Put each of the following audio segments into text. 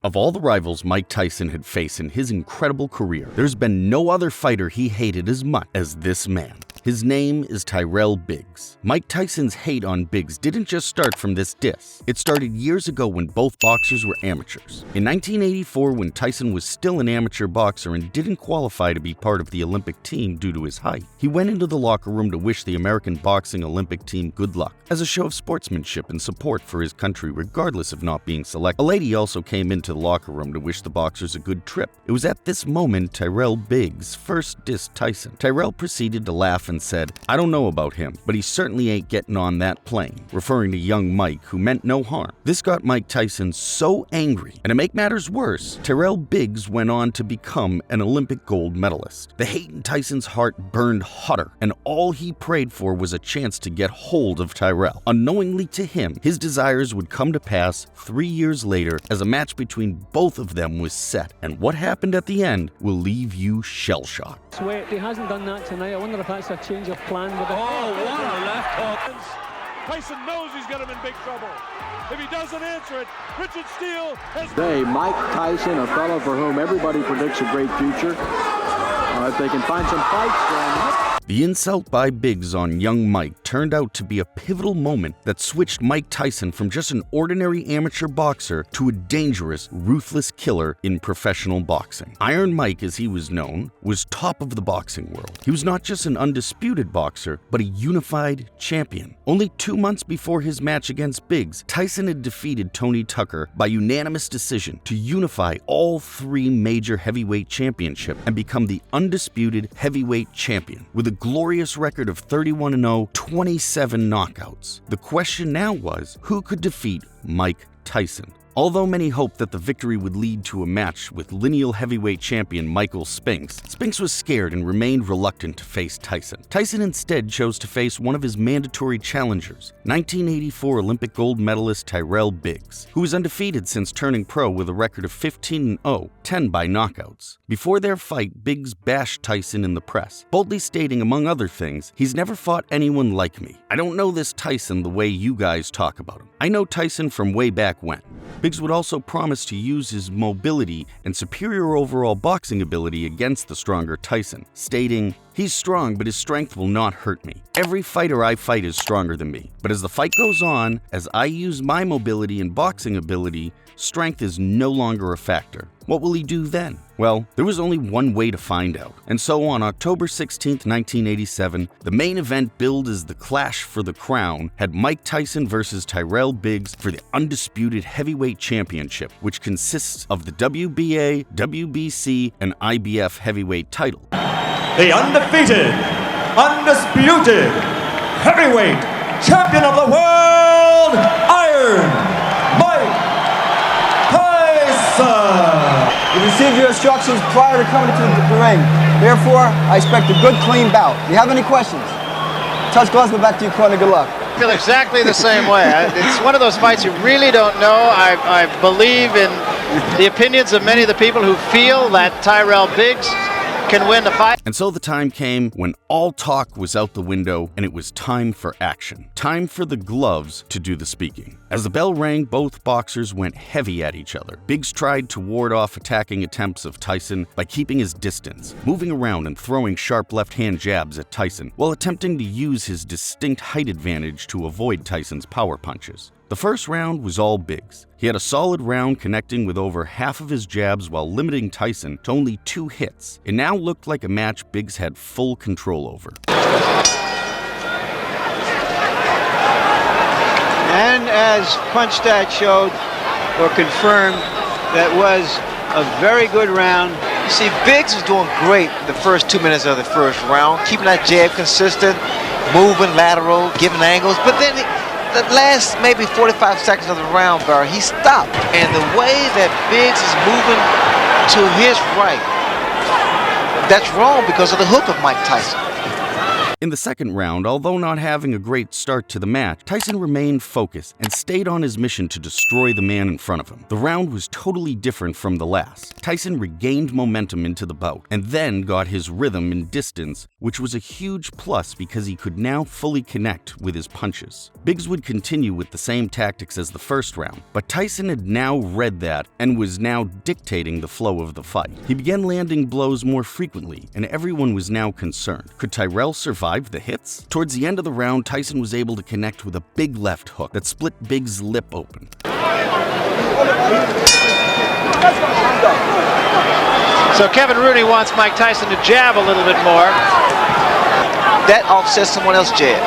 Of all the rivals Mike Tyson had faced in his incredible career, there's been no other fighter he hated as much as this man. His name is Tyrell Biggs. Mike Tyson's hate on Biggs didn't just start from this diss. It started years ago when both boxers were amateurs. In 1984, when Tyson was still an amateur boxer and didn't qualify to be part of the Olympic team due to his height, he went into the locker room to wish the American boxing Olympic team good luck, as a show of sportsmanship and support for his country regardless of not being selected. A lady also came into the locker room to wish the boxers a good trip. It was at this moment Tyrell Biggs first dissed Tyson. Tyrell proceeded to laugh and said, "I don't know about him, but he certainly ain't getting on that plane," referring to young Mike, who meant no harm. This got Mike Tyson so angry, and to make matters worse, Tyrell Biggs went on to become an Olympic gold medalist. The hate in Tyson's heart burned hotter, and all he prayed for was a chance to get hold of Tyrell. Unknowingly to him, his desires would come to pass 3 years later as a match between both of them was set, and what happened at the end will leave you shell-shocked. Sweat, he hasn't done that tonight. I wonder if that's a change of plan with it. Oh, what a left hook. Tyson knows he's got him in big trouble. If he doesn't answer it, Richard Steele has... Today, Mike Tyson, a fellow for whom everybody predicts a great future. If they can find some fights for him. The insult by Biggs on young Mike turned out to be a pivotal moment that switched Mike Tyson from just an ordinary amateur boxer to a dangerous, ruthless killer in professional boxing. Iron Mike, as he was known, was top of the boxing world. He was not just an undisputed boxer, but a unified champion. Only 2 months before his match against Biggs, Tyson had defeated Tony Tucker by unanimous decision to unify all 3 major heavyweight championships and become the undisputed heavyweight champion, with a glorious record of 31-0, 27 knockouts. The question now was, who could defeat Mike Tyson? Although many hoped that the victory would lead to a match with lineal heavyweight champion Michael Spinks, Spinks was scared and remained reluctant to face Tyson. Tyson instead chose to face one of his mandatory challengers, 1984 Olympic gold medalist Tyrell Biggs, who was undefeated since turning pro with a record of 15-0, 10 by knockouts. Before their fight, Biggs bashed Tyson in the press, boldly stating, among other things, "He's never fought anyone like me. I don't know this Tyson the way you guys talk about him. I know Tyson from way back when." Biggs would also promise to use his mobility and superior overall boxing ability against the stronger Tyson, stating, "He's strong, but his strength will not hurt me. Every fighter I fight is stronger than me. But as the fight goes on, as I use my mobility and boxing ability, strength is no longer a factor." What will he do then? Well, there was only one way to find out. And so on October 16, 1987, the main event billed as the Clash for the Crown had Mike Tyson versus Tyrell Biggs for the undisputed heavyweight championship, which consists of the WBA, WBC, and IBF heavyweight title. The undefeated, undisputed heavyweight champion of the world, Iron Mike Tyson. You received your instructions prior to coming to the ring. Therefore, I expect a good, clean bout. Do you have any questions? Touch gloves, go back to your corner. Good luck. I feel exactly the same way. It's one of those fights you really don't know. I believe in the opinions of many of the people who feel that Tyrell Biggs can win the fight. And so the time came when all talk was out the window and it was time for action. Time for the gloves to do the speaking. As the bell rang, both boxers went heavy at each other. Biggs tried to ward off attacking attempts of Tyson by keeping his distance, moving around and throwing sharp left-hand jabs at Tyson, while attempting to use his distinct height advantage to avoid Tyson's power punches. The first round was all Biggs. He had a solid round connecting with over half of his jabs while limiting Tyson to only 2 hits. It now looked like a match Biggs had full control over. And as punch stat showed or confirmed, that was a very good round. You see, Biggs was doing great the first 2 minutes of the first round, keeping that jab consistent, moving lateral, giving angles, but then the last maybe 45 seconds of the round, Barry, he stopped. And the way that Biggs is moving to his right, that's wrong because of the hook of Mike Tyson. In the second round, although not having a great start to the match, Tyson remained focused and stayed on his mission to destroy the man in front of him. The round was totally different from the last. Tyson regained momentum into the bout and then got his rhythm and distance, which was a huge plus because he could now fully connect with his punches. Biggs would continue with the same tactics as the first round, but Tyson had now read that and was now dictating the flow of the fight. He began landing blows more frequently, and everyone was now concerned. Could Tyrell survive the hits? Towards the end of the round, Tyson was able to connect with a big left hook that split Biggs' lip open. So Kevin Rooney wants Mike Tyson to jab a little bit more. That offsets someone else's jab.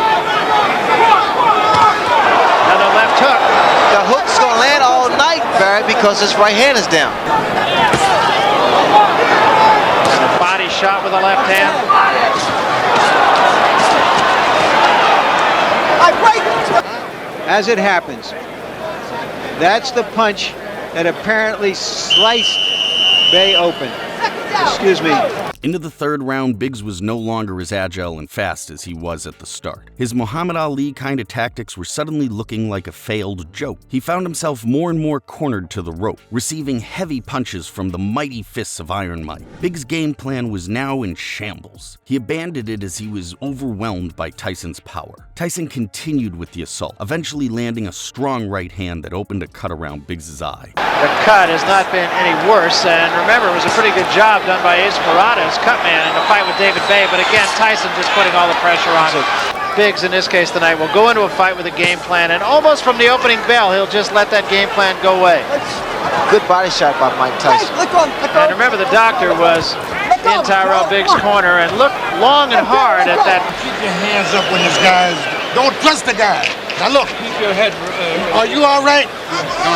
Another left hook. The hook's going to land all night, Barry, because his right hand is down. Body shot with a left hand. As it happens, that's the punch that apparently sliced Bay open. Excuse me. Into the third round, Biggs was no longer as agile and fast as he was at the start. His Muhammad Ali kind of tactics were suddenly looking like a failed joke. He found himself more and more cornered to the rope, receiving heavy punches from the mighty fists of Iron Mike. Biggs' game plan was now in shambles. He abandoned it as he was overwhelmed by Tyson's power. Tyson continued with the assault, eventually landing a strong right hand that opened a cut around Biggs' eye. The cut has not been any worse, and remember, it was a pretty good job done by Ace Murata, his cut man, in the fight with David Bay, but again, Tyson just putting all the pressure on him. Biggs, in this case tonight, will go into a fight with a game plan, and almost from the opening bell, he'll just let that game plan go away. Good body shot by Mike Tyson. And remember, the doctor was in Tyrell Biggs' corner and looked long and hard at that. Keep your hands up when this guy's... Don't trust the guy. Now look. Keep your head... Are you all right?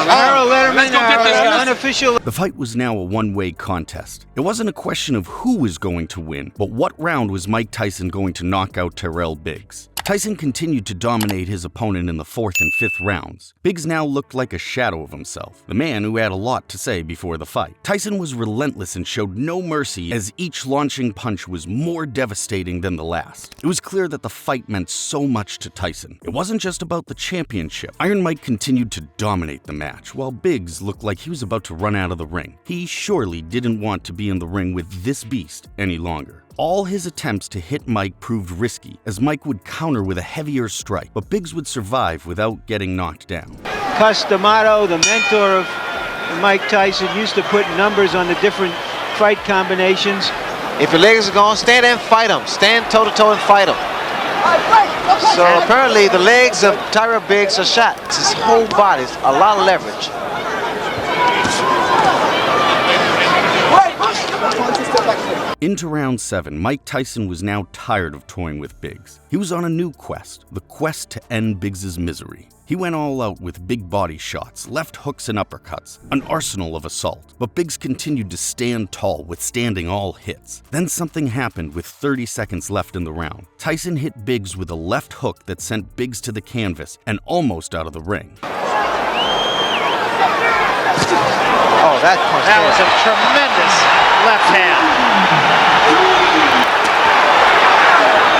Harold Letterman, unofficial. The fight was now a one-way contest. It wasn't a question of who was going to win, but what round was Mike Tyson going to knock out Tyrell Biggs. Tyson continued to dominate his opponent in the fourth and fifth rounds. Biggs now looked like a shadow of himself, the man who had a lot to say before the fight. Tyson was relentless and showed no mercy as each launching punch was more devastating than the last. It was clear that the fight meant so much to Tyson. It wasn't just about the championship. Iron Mike continued to dominate the match, while Biggs looked like he was about to run out of the ring. He surely didn't want to be in the ring with this beast any longer. All his attempts to hit Mike proved risky, as Mike would counter with a heavier strike, but Biggs would survive without getting knocked down. Cus D'Amato, the mentor of Mike Tyson, used to put numbers on the different fight combinations. If your legs are gone, stand there and fight him. Stand toe-to-toe and fight him. So apparently the legs of Tyrell Biggs are shot. His whole body's a lot of leverage. Into round 7, Mike Tyson was now tired of toying with Biggs. He was on a new quest, the quest to end Biggs' misery. He went all out with big body shots, left hooks and uppercuts, an arsenal of assault. But Biggs continued to stand tall, withstanding all hits. Then something happened with 30 seconds left in the round. Tyson hit Biggs with a left hook that sent Biggs to the canvas and almost out of the ring. Oh, that was a tremendous left hand.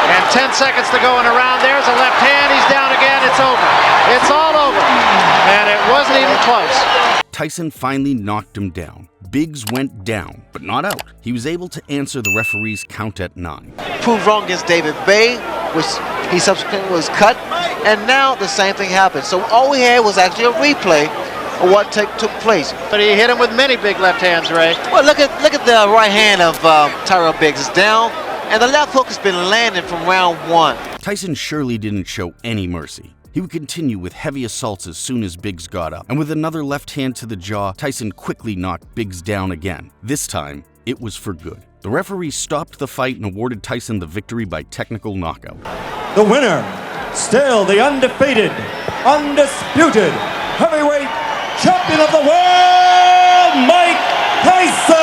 And 10 seconds to go in a round. There's a left hand. He's down again. It's over. It's all over. And it wasn't even close. Tyson finally knocked him down. Biggs went down, but not out. He was able to answer the referee's count at 9. Proved wrong against David Bay, which he subsequently was cut. And now the same thing happened. So all we had was actually a replay of what took place. But he hit him with many big left hands, Ray. Well, look at the right hand of Tyrell Biggs. It's down, and the left hook has been landing from round 1. Tyson surely didn't show any mercy. He would continue with heavy assaults as soon as Biggs got up, and with another left hand to the jaw, Tyson quickly knocked Biggs down again. This time, it was for good. The referee stopped the fight and awarded Tyson the victory by technical knockout. The winner, still the undefeated, undisputed heavyweight champion of the world, Mike Tyson!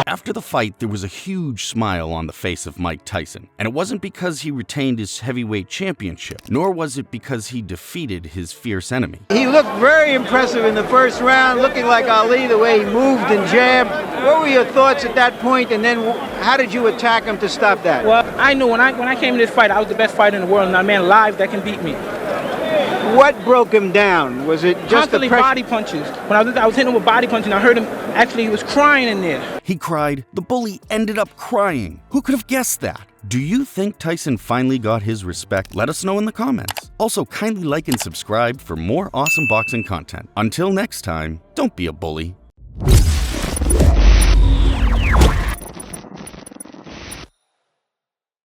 After the fight, there was a huge smile on the face of Mike Tyson, and it wasn't because he retained his heavyweight championship, nor was it because he defeated his fierce enemy. He looked very impressive in the first round, looking like Ali, the way he moved and jabbed. What were your thoughts at that point, and then how did you attack him to stop that? Well, I knew when I came in this fight, I was the best fighter in the world, and not a man alive that can beat me. What broke him down? Was it just constantly the pressure? body punches? When I was hitting him with body punches, and I heard him, actually, he was crying in there. He cried. The bully ended up crying. Who could have guessed that? Do you think Tyson finally got his respect? Let us know in the comments. Also, kindly like and subscribe for more awesome boxing content. Until next time, don't be a bully.